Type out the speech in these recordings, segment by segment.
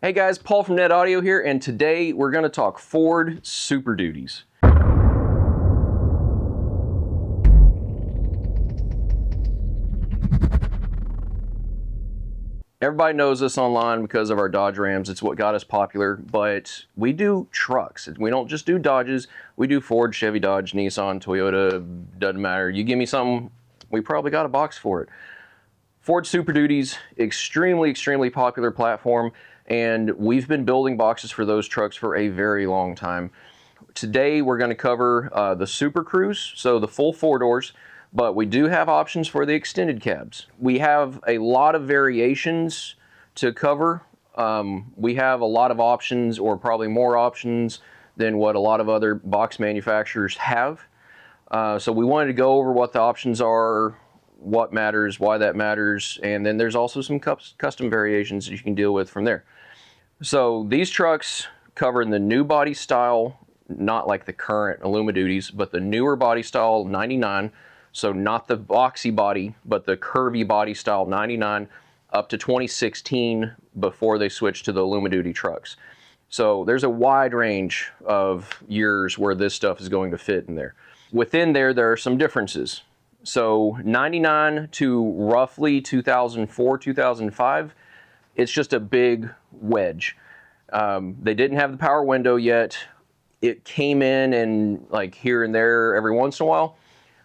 Hey guys, Paul from Net Audio here, and today we're going to talk Ford Super Duties. Everybody knows us online because of our Dodge Rams. It's what got us popular, but we do trucks. We don't just do Dodges. We do Ford, Chevy, Dodge, Nissan, Toyota, doesn't matter. You give me something, we probably got a box for it. Ford Super Duties, extremely popular platform, and we've been building boxes for those trucks for a very long time. Today we're going to cover the Super Cruise, so the full four doors, but we do have options for the extended cabs. We have a lot of variations to cover. We have a lot of options, or probably more options than what a lot of other box manufacturers have. So we wanted to go over what the options are, what matters, why that matters, and then there's also some custom variations that you can deal with from there. So these trucks cover the new body style, not like the current Illuma Duties, but the newer body style 99. So not the boxy body, but the curvy body style 99 up to 2016 before they switched to the Illuma Duty trucks. So there's a wide range of years where this stuff is going to fit in there. Within there are some differences. So 99 to roughly 2004, 2005, it's just a big wedge. They didn't have the power window yet. It came in and like here and there every once in a while,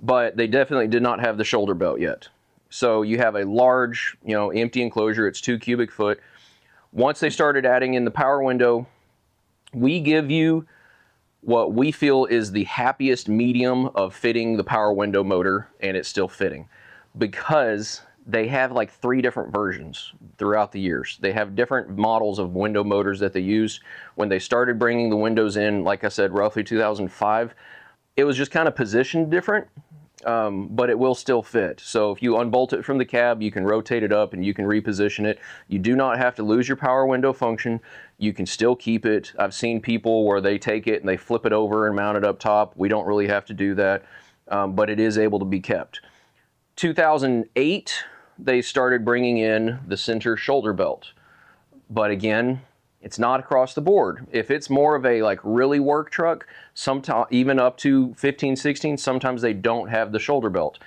but they definitely did not have the shoulder belt yet. So you have a large, empty enclosure. It's 2 cubic foot. Once they started adding in the power window, we give you what we feel is the happiest medium of fitting the power window motor, and it's still fitting because they have like 3 different versions throughout the years. They have different models of window motors that they use. When they started bringing the windows in, like I said, roughly 2005, it was just kind of positioned different, but it will still fit. So if you unbolt it from the cab, you can rotate it up and you can reposition it. You do not have to lose your power window function. You can still keep it. I've seen people where they take it and they flip it over and mount it up top. We don't really have to do that, but it is able to be kept. 2008, they started bringing in the center shoulder belt. But again, it's not across the board. If it's more of a like really work truck, sometimes even up to 15, 16, sometimes they don't have the shoulder belt.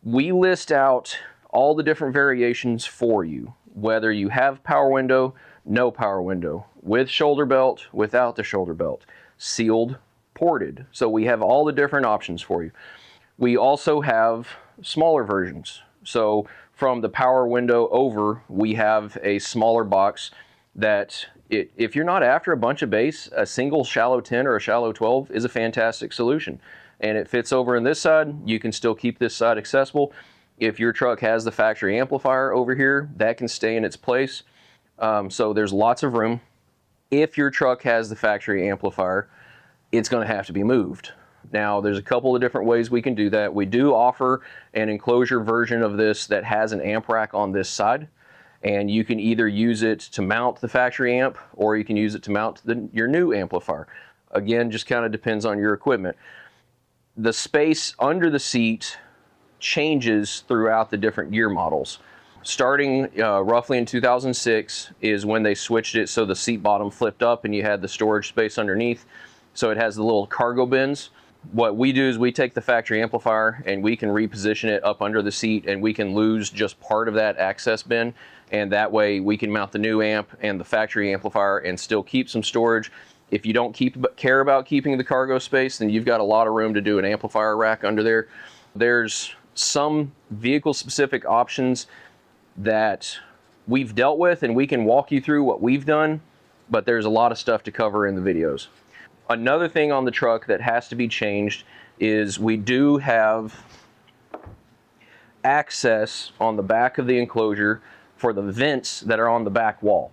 We list out all the different variations for you, whether you have power window, no power window, with shoulder belt, without the shoulder belt, sealed, ported. So we have all the different options for you. We also have smaller versions. So from the power window over, we have a smaller box that if you're not after a bunch of bass, a single shallow 10 or a shallow 12 is a fantastic solution. And it fits over in this side. You can still keep this side accessible. If your truck has the factory amplifier over here, that can stay in its place. So there's lots of room. If your truck has the factory amplifier, it's going to have to be moved. Now, there's a couple of different ways we can do that. We do offer an enclosure version of this that has an amp rack on this side, and you can either use it to mount the factory amp, or you can use it to mount your new amplifier. Again, just kind of depends on your equipment. The space under the seat changes throughout the different year models. Starting roughly in 2006 is when they switched it so the seat bottom flipped up and you had the storage space underneath. So it has the little cargo bins. What we do is we take the factory amplifier and we can reposition it up under the seat, and we can lose just part of that access bin, and that way we can mount the new amp and the factory amplifier and still keep some storage. If you don't care about keeping the cargo space, then you've got a lot of room to do an amplifier rack under there. There's some vehicle specific options that we've dealt with, and we can walk you through what we've done, but there's a lot of stuff to cover in the videos. Another thing on the truck that has to be changed is we do have access on the back of the enclosure for the vents that are on the back wall.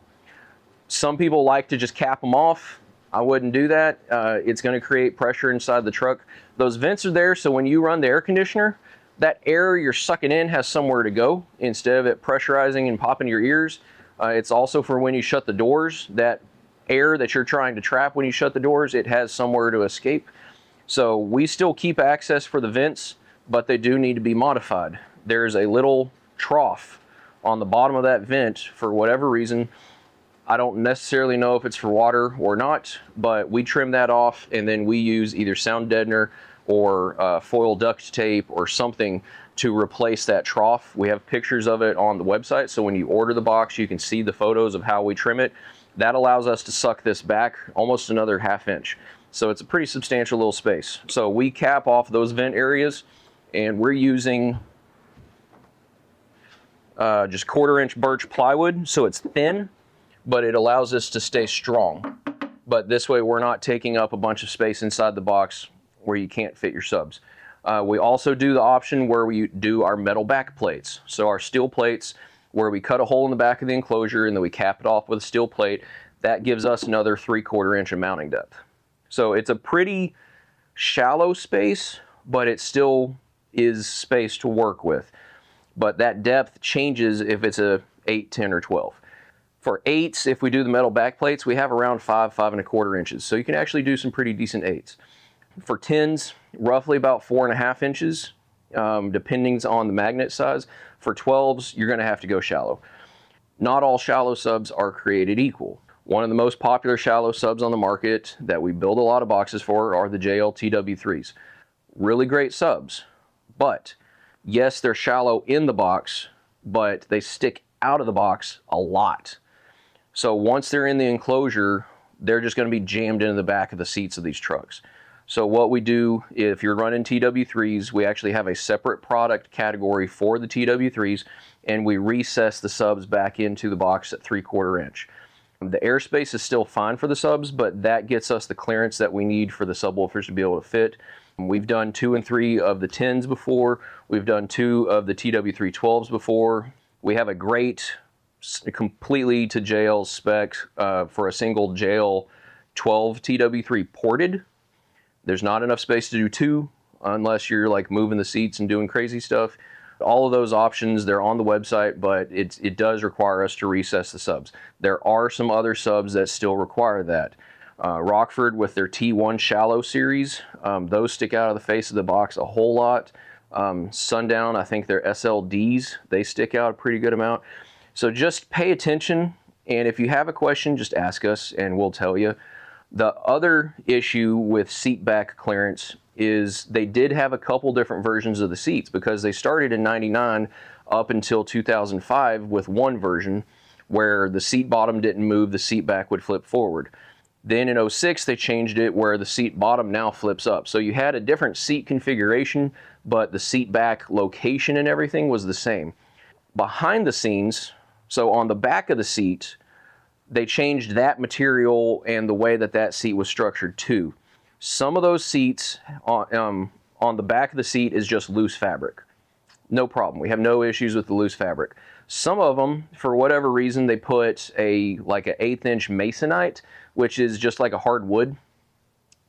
Some people like to just cap them off. I wouldn't do that. It's going to create pressure inside the truck. Those vents are there so when you run the air conditioner, that air you're sucking in has somewhere to go instead of it pressurizing and popping your ears. It's also for when you shut the doors, that air that you're trying to trap when you shut the doors, it has somewhere to escape. So we still keep access for the vents, but they do need to be modified. There's a little trough on the bottom of that vent for whatever reason. I don't necessarily know if it's for water or not, but we trim that off, and then we use either sound deadener or foil duct tape or something to replace that trough. We have pictures of it on the website, so when you order the box, you can see the photos of how we trim it. That allows us to suck this back almost another ½ inch. So it's a pretty substantial little space. So we cap off those vent areas, and we're using just 1/4 inch birch plywood, so it's thin, but it allows us to stay strong. But this way we're not taking up a bunch of space inside the box where you can't fit your subs. We also do the option where we do our metal back plates. So our steel plates, where we cut a hole in the back of the enclosure and then we cap it off with a steel plate, that gives us another 3/4 inch of mounting depth. So it's a pretty shallow space, but it still is space to work with. But that depth changes if it's a 8, 10, or 12. For 8s, if we do the metal back plates, we have around 5, 5¼ inches. So you can actually do some pretty decent 8s. For 10s, roughly about 4½ inches, depending on the magnet size. For 12s, you're gonna have to go shallow. Not all shallow subs are created equal. One of the most popular shallow subs on the market that we build a lot of boxes for are the JL TW3s. Really great subs, but yes, they're shallow in the box, but they stick out of the box a lot. So once they're in the enclosure, they're just going to be jammed into the back of the seats of these trucks. So what we do, if you're running TW3s, we actually have a separate product category for the TW3s, and we recess the subs back into the box at 3/4 inch. The airspace is still fine for the subs, but that gets us the clearance that we need for the subwoofers to be able to fit. We've done 2 and 3 of the 10s before. We've done 2 of the TW312s before. We have a great, completely to JL spec for a single JL 12 TW3 ported. There's not enough space to do 2 unless you're like moving the seats and doing crazy stuff. All of those options, they're on the website, but it does require us to recess the subs. There are some other subs that still require that. Rockford with their T1 shallow series, those stick out of the face of the box a whole lot. Sundown, I think their SLDs, they stick out a pretty good amount. So just pay attention, and if you have a question, just ask us and we'll tell you. The other issue with seat back clearance is they did have a couple different versions of the seats, because they started in '99 up until 2005 with one version where the seat bottom didn't move, the seat back would flip forward. Then in '06 they changed it where the seat bottom now flips up. So you had a different seat configuration, but the seat back location and everything was the same. Behind the scenes, so on the back of the seat, they changed that material and the way that that seat was structured too. Some of those seats on the back of the seat is just loose fabric. No problem. We have no issues with the loose fabric. Some of them, for whatever reason, they put like an 1/8 inch masonite, which is just like a hard wood,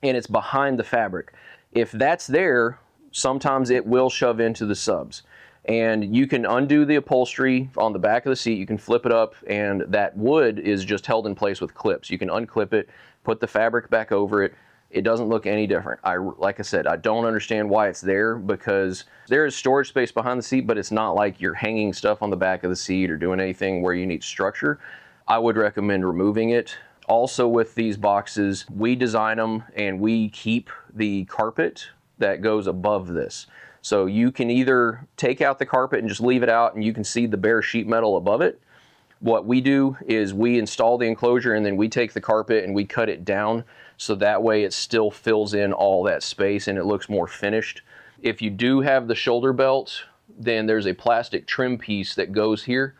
and it's behind the fabric. If that's there, sometimes it will shove into the subs. And you can undo the upholstery on the back of the seat, you can flip it up, and that wood is just held in place with clips. You can unclip it, put the fabric back over it. It doesn't look any different. Like I said, I don't understand why it's there, because there is storage space behind the seat, but it's not like you're hanging stuff on the back of the seat or doing anything where you need structure. I would recommend removing it. Also with these boxes, we design them and we keep the carpet that goes above this. So you can either take out the carpet and just leave it out and you can see the bare sheet metal above it. What we do is we install the enclosure and then we take the carpet and we cut it down, so that way it still fills in all that space and it looks more finished. If you do have the shoulder belt, then there's a plastic trim piece that goes here,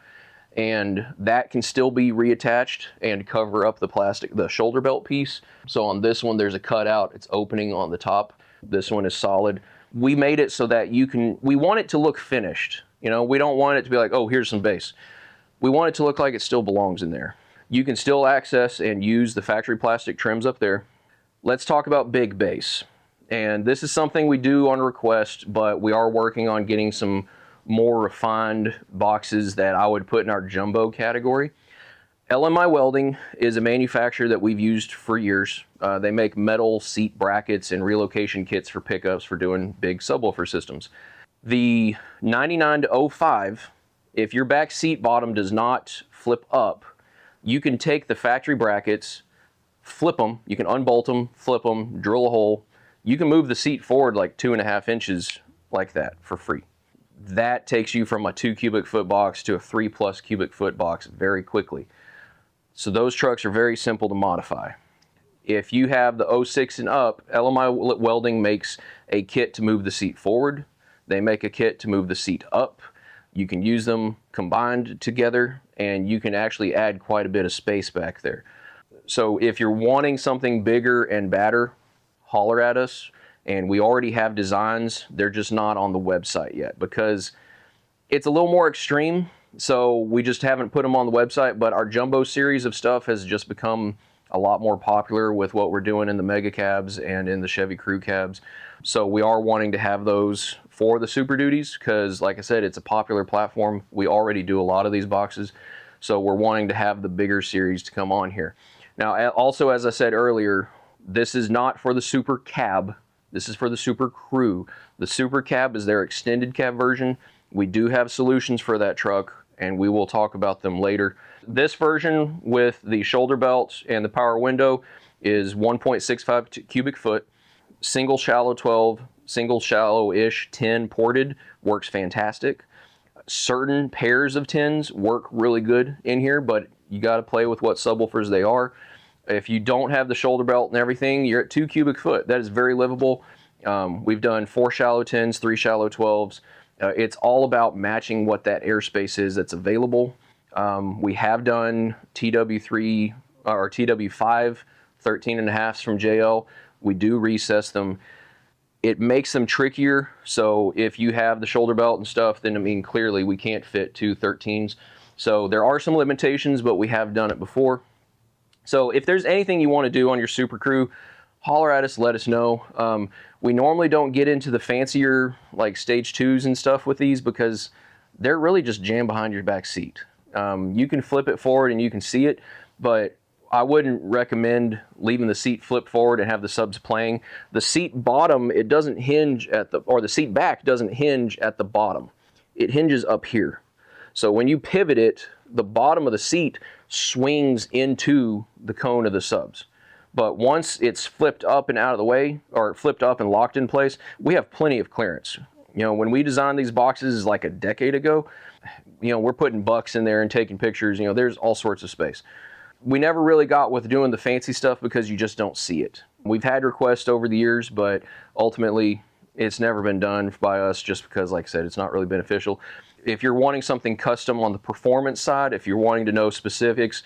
and that can still be reattached and cover up the shoulder belt piece. So on this one, there's a cutout, it's opening on the top. This one is solid. We made it so that we want it to look finished. You know, we don't want it to be like, oh, here's some base. We want it to look like it still belongs in there. You can still access and use the factory plastic trims up there. Let's talk about big base. And this is something we do on request, but we are working on getting some more refined boxes that I would put in our jumbo category. LMI Welding is a manufacturer that we've used for years. They make metal seat brackets and relocation kits for pickups for doing big subwoofer systems. The 99 to 05, if your back seat bottom does not flip up, You can take the factory brackets, flip them, you can unbolt them, flip them, drill a hole. You can move the seat forward like 2.5 inches like that for free. That takes you from a 2 cubic foot box to a 3+ cubic foot box very quickly. So those trucks are very simple to modify. If you have the 06 and up, LMI Welding makes a kit to move the seat forward. They make a kit to move the seat up. You can use them combined together, and you can actually add quite a bit of space back there. So if you're wanting something bigger and badder, holler at us. And we already have designs. They're just not on the website yet because it's a little more extreme. So we just haven't put them on the website, but our jumbo series of stuff has just become a lot more popular with what we're doing in the mega cabs and in the Chevy crew cabs. So we are wanting to have those for the Super Duties because, like I said, it's a popular platform. We already do a lot of these boxes. So we're wanting to have the bigger series to come on here. Now, also, as I said earlier, this is not for the Super Cab. This is for the Super Crew. The Super Cab is their extended cab version. We do have solutions for that truck, and we will talk about them later. This version with the shoulder belts and the power window is 1.65 cubic foot, single shallow 12, single shallow-ish 10 ported, works fantastic. Certain pairs of 10s work really good in here, but you got to play with what subwoofers they are. If you don't have the shoulder belt and everything, you're at 2 cubic foot. That is very livable. We've done 4 shallow 10s, 3 shallow 12s. It's all about matching what that airspace is that's available. We have done TW3 or TW5 13.5s from JL. We do recess them. It makes them trickier. So if you have the shoulder belt and stuff, then I mean, clearly we can't fit 2 13s. So there are some limitations, but we have done it before. So if there's anything you want to do on your Super Crew, holler at us, let us know. We normally don't get into the fancier like stage 2s and stuff with these because they're really just jammed behind your back seat. You can flip it forward and you can see it, but I wouldn't recommend leaving the seat flipped forward and have the subs playing. The seat bottom, it doesn't hinge at the, or the seat back doesn't hinge at the bottom. It hinges up here. So when you pivot it, the bottom of the seat swings into the cone of the subs. But once it's flipped up and out of the way, or flipped up and locked in place, we have plenty of clearance. You know, when we designed these boxes like a decade ago, you know, we're putting bucks in there and taking pictures, you know, there's all sorts of space. We never really got with doing the fancy stuff because you just don't see it. We've had requests over the years, but ultimately it's never been done by us just because, like I said, it's not really beneficial. If you're wanting something custom on the performance side, if you're wanting to know specifics,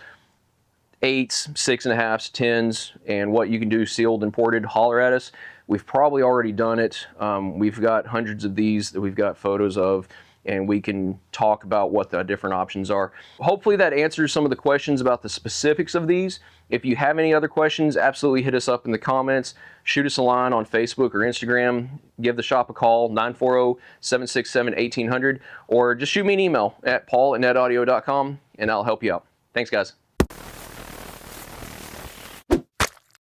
8s, 6.5s, 10s, and what you can do sealed and ported, holler at us. We've probably already done it. We've got hundreds of these that we've got photos of, and we can talk about what the different options are. Hopefully that answers some of the questions about the specifics of these. If you have any other questions, absolutely hit us up in the comments. Shoot us a line on Facebook or Instagram. Give the shop a call, 940-767-1800, or just shoot me an email at paul@netaudio.com, and I'll help you out. Thanks, guys.